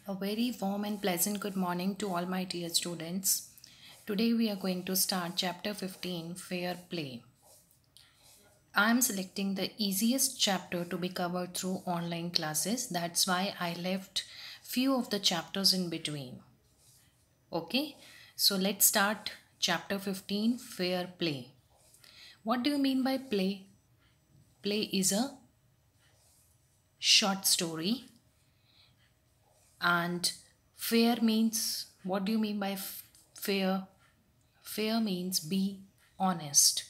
A very warm and pleasant good morning to all my dear students. Today we are going to start chapter 15, Fair Play. I am selecting the easiest chapter to be covered through online classes. That's why I left few of the chapters in between. Okay, so let's start chapter 15, Fair Play. What do you mean by play? Play is a short story, and fair means, what do you mean by fair? Fair means be honest.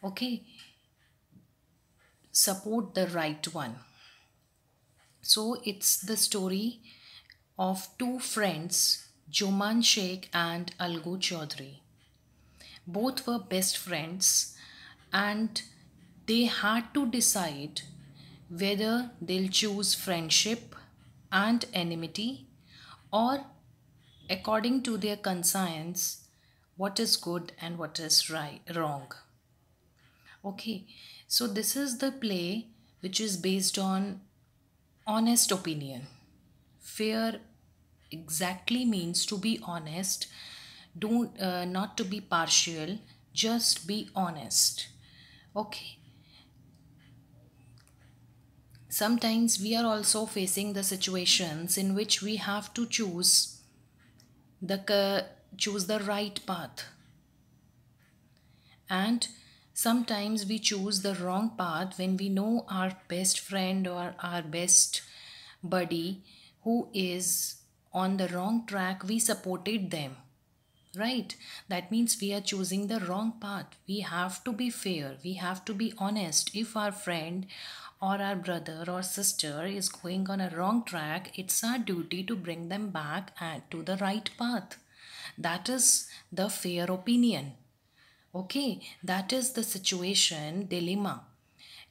Okay, support the right one. So it's the story of two friends, Juman Sheikh and Algu Chaudhary. Both were best friends and they had to decide whether they'll choose friendship and enmity, or according to their conscience, what is good and what is right wrong. Okay, so this is the play which is based on honest opinion. Fair exactly means to be honest, don't not to be partial, just be honest. Okay, sometimes we are also facing the situations in which we have to choose the right path, and sometimes we choose the wrong path when we know our best friend or our best buddy who is on the wrong track. We supported them, right? That means we are choosing the wrong path. We have to be fair, we have to be honest. If our friend or our brother or sister is going on a wrong track, it's our duty to bring them back and to the right path. That is the fair opinion. Okay, that is the situation dilemma.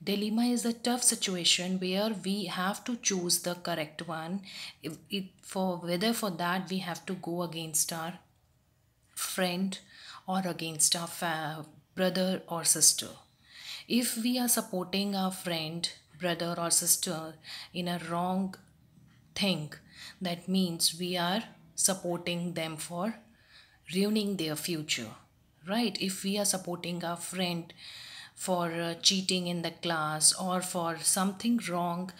Dilemma is a tough situation where we have to choose the correct one. For whether for that we have to go against our friend or against our brother or sister. If we are supporting our friend, brother, or sister in a wrong thing, that means we are supporting them for ruining their future, right? If we are supporting our friend for cheating in the class or for something wrong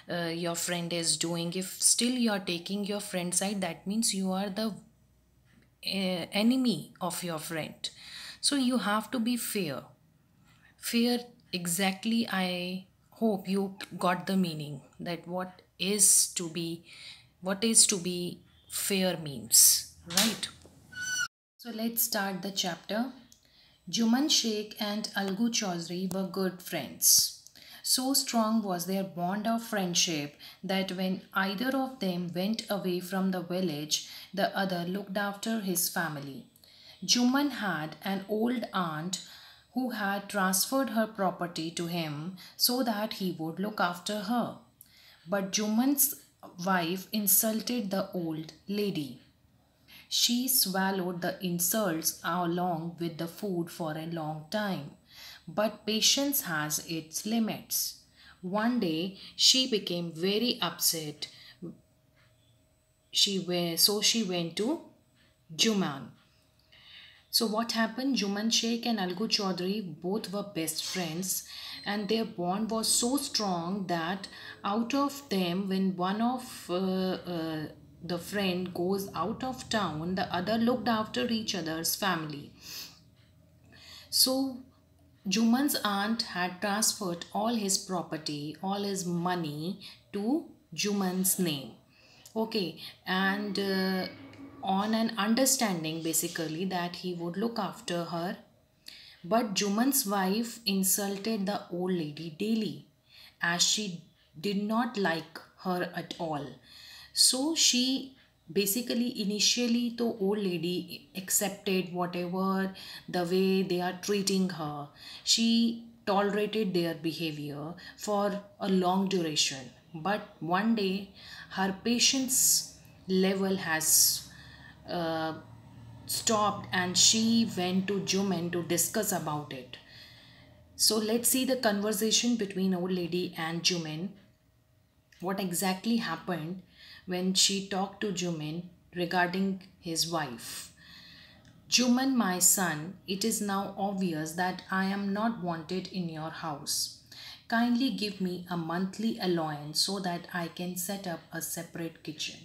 your friend is doing, if still you are taking your friend's side, that means you are the enemy of your friend. So you have to be fair. Fair, exactly, I hope you got the meaning that what is to be fair means, right? So let's start the chapter. Juman Sheikh and Algu Chaudhary were good friends. So strong was their bond of friendship that when either of them went away from the village, the other looked after his family. Juman had an old aunt who had transferred her property to him so that he would look after her. But Juman's wife insulted the old lady. She swallowed the insults along with the food for a long time. But patience has its limits. One day she became very upset. So she went to Juman. So what happened? Juman Sheikh and Algu Chaudhary both were best friends, and their bond was so strong that out of them, when one of the friend goes out of town, the other looked after each other's family. So Juman's aunt had transferred all his property, all his money to Juman's name. Okay, and on an understanding basically that he would look after her. But Juman's wife insulted the old lady daily, as she did not like her at all. So she basically, initially the old lady accepted whatever the way they are treating her. She tolerated their behavior for a long duration. But one day her patience level has uh, stopped and she went to Juman to discuss about it. So let's see the conversation between old lady and Juman. what exactly happened when she talked to Jumin regarding his wife. Juman, my son, it is now obvious that I am not wanted in your house. Kindly give me a monthly allowance so that I can set up a separate kitchen.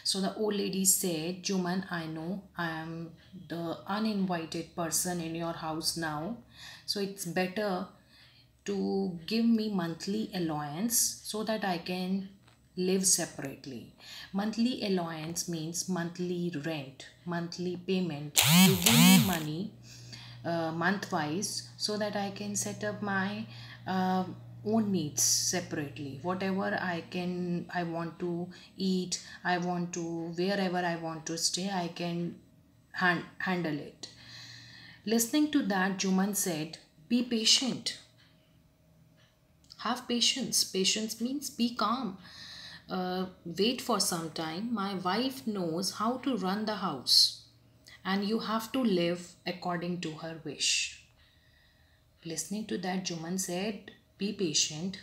So the old lady said, Juman, I know I am the uninvited person in your house now. So it's better to give me monthly allowance so that I can live separately. Monthly allowance means monthly rent, monthly payment. You give me money month wise so that I can set up my uh, own needs separately. Whatever I want to eat, I want to, wherever I want to stay, I can handle it. Listening to that, Juman said, be patient. Have patience. Patience means be calm. Wait for some time. My wife knows how to run the house, and you have to live according to her wish. Listening to that, Juman said, be patient,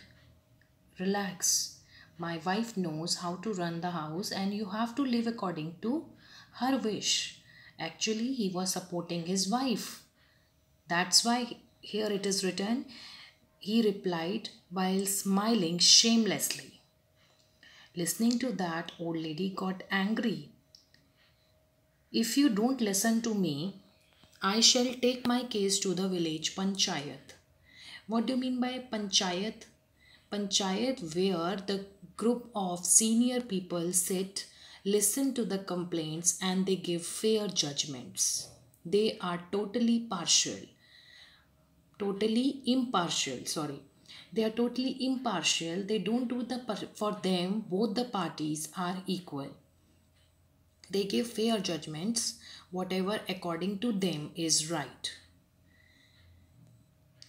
relax. My wife knows how to run the house, and you have to live according to her wish. Actually, he was supporting his wife. That's why here it is written, he replied while smiling shamelessly. Listening to that, old lady got angry. If you don't listen to me, I shall take my case to the village panchayat. What do you mean by panchayat? Panchayat, where the group of senior people sit, listen to the complaints, and they give fair judgments. They are totally impartial, sorry. They are totally impartial. They don't do for them, both the parties are equal. They give fair judgments, whatever according to them is right.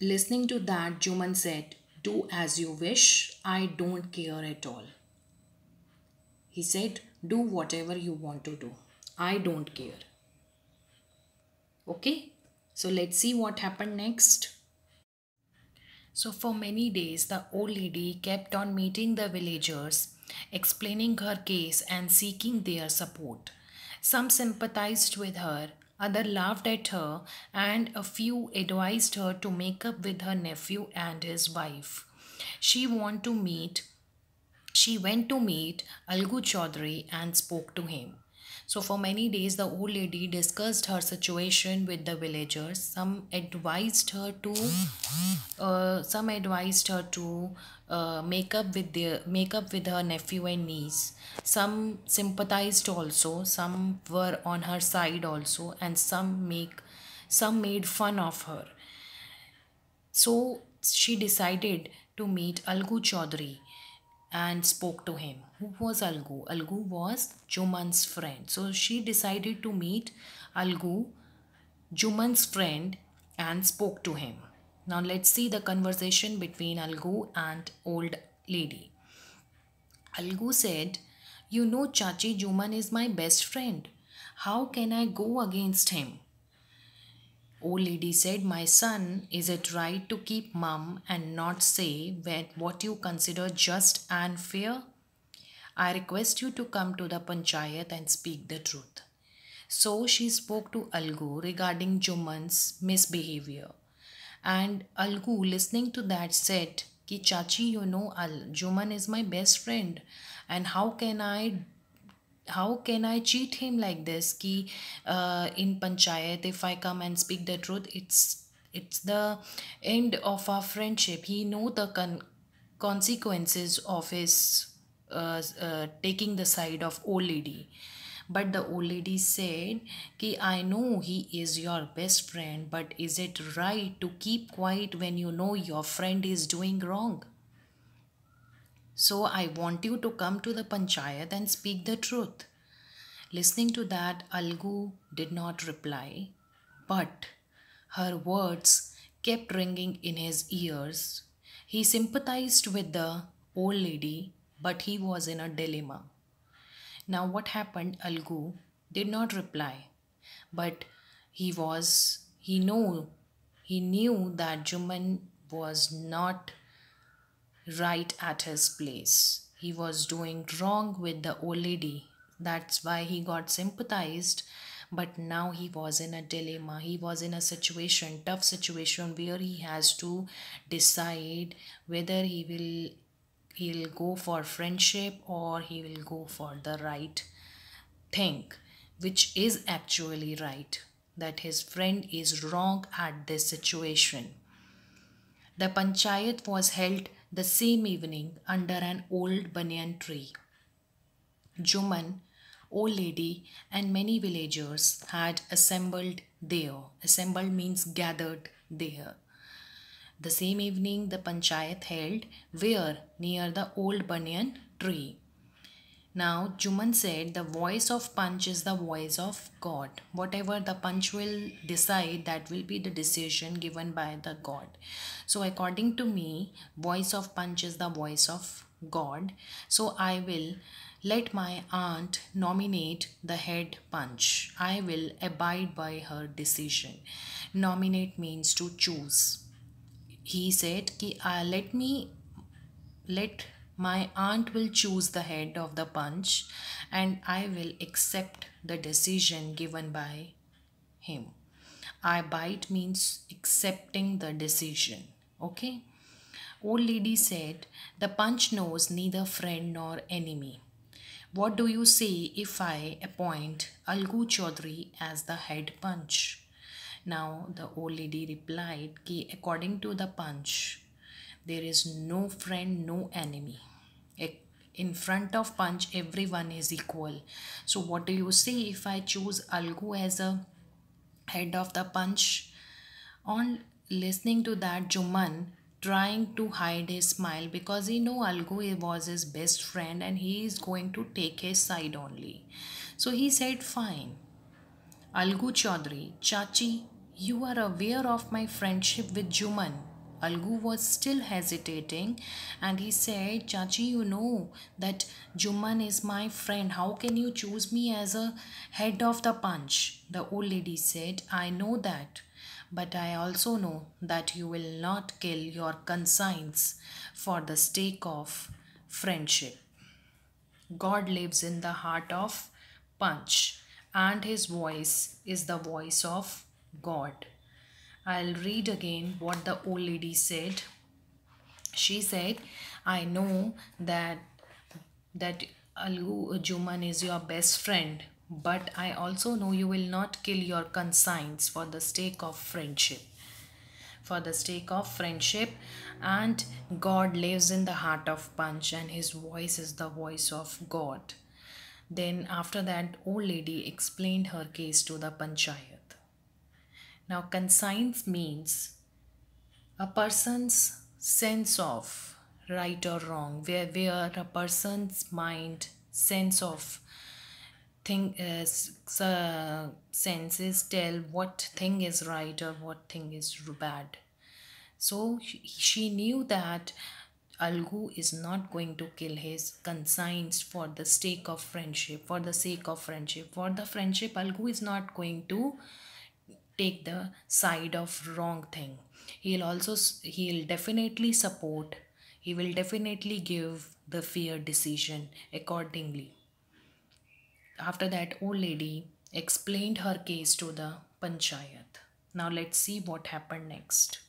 Listening to that, Juman said, do as you wish, I don't care at all. He said, do whatever you want to do, I don't care. Okay, so let's see what happened next. So, for many days, the old lady kept on meeting the villagers, explaining her case and seeking their support. Some sympathized with her, others laughed at her, and a few advised her to make up with her nephew and his wife. She want to meet she went to meet Algu Chaudhary and spoke to him. So, for many days, the old lady discussed her situation with the villagers. Some advised her to make up with her nephew and niece. Some sympathized also. Some were on her side also, and some made fun of her. So she decided to meet Algu Chaudhary and spoke to him. Who was Algu? Algu was Juman's friend. So she decided to meet Algu, Juman's friend, and spoke to him. Now let's see the conversation between Algu and old lady. Algu said, you know, Chachi, Juman is my best friend. How can I go against him? Old lady said, my son, is it right to keep mum and not say what you consider just and fair? I request you to come to the panchayat and speak the truth. So she spoke to Algu regarding Juman's misbehavior. And Algu, listening to that, said, Ki Chachi, you know, Juman is my best friend. And how can I cheat him like this? Ki in panchayat, if I come and speak the truth, it's the end of our friendship. He know the consequences of his taking the side of old lady. But the old lady said, Ki I know he is your best friend, but is it right to keep quiet when you know your friend is doing wrong? So I want you to come to the panchayat and speak the truth. Listening to that, Algu did not reply, but her words kept ringing in his ears. He sympathized with the old lady, but he was in a dilemma. Now, what happened? Algu did not reply, but he knew that Juman was not right at his place. he was doing wrong with the old lady. That's why he got sympathized. But now he was in a dilemma. He was in a situation, tough situation, where he has to decide whether he'll go for friendship or he will go for the right thing, which is actually right, that his friend is wrong at this situation. The panchayat was held the same evening under an old banyan tree. Juman, old lady, and many villagers had assembled there. Assembled means gathered there. The same evening, the panchayat held where? Near the old banyan tree. Now, Juman said the voice of Panch is the voice of God. Whatever the Panch will decide, that will be the decision given by the God. So, according to me, voice of Panch is the voice of God. So, I will let my aunt nominate the head Panch. I will abide by her decision. Nominate means to choose. He said, let my aunt will choose the head of the punch and I will accept the decision given by him. I bite means accepting the decision. Okay. Old lady said, the punch knows neither friend nor enemy. What do you say if I appoint Algu Chaudhary as the head punch? Now the old lady replied, ki according to the punch, there is no friend, no enemy. In front of punch, everyone is equal. So what do you say if I choose Algu as a head of the punch? On listening to that, Juman trying to hide his smile because he know Algu was his best friend and he is going to take his side only. So he said, fine. Algu Chaudhary, Chachi, you are aware of my friendship with Juman. Algu was still hesitating and he said, Chachi, you know that Juman is my friend. How can you choose me as a head of the punch? The old lady said, I know that. But I also know that you will not kill your conscience for the sake of friendship. God lives in the heart of Punch, and his voice is the voice of God. I'll read again what the old lady said. She said, I know that Algu Juman is your best friend, but I also know you will not kill your conscience for the sake of friendship. For the sake of friendship, and God lives in the heart of Punch, and his voice is the voice of God. Then, after that, old lady explained her case to the panchayat. Now, conscience means a person's sense of right or wrong, where a person's mind sense of thing is senses tell what thing is right or what thing is bad. So she knew that Algu is not going to kill his conscience for the sake of friendship. For the sake of friendship, for the friendship, Algu is not going to take the side of wrong thing. He'll definitely support. He will definitely give the fair decision accordingly. After that, old lady explained her case to the panchayat. Now let's see what happened next.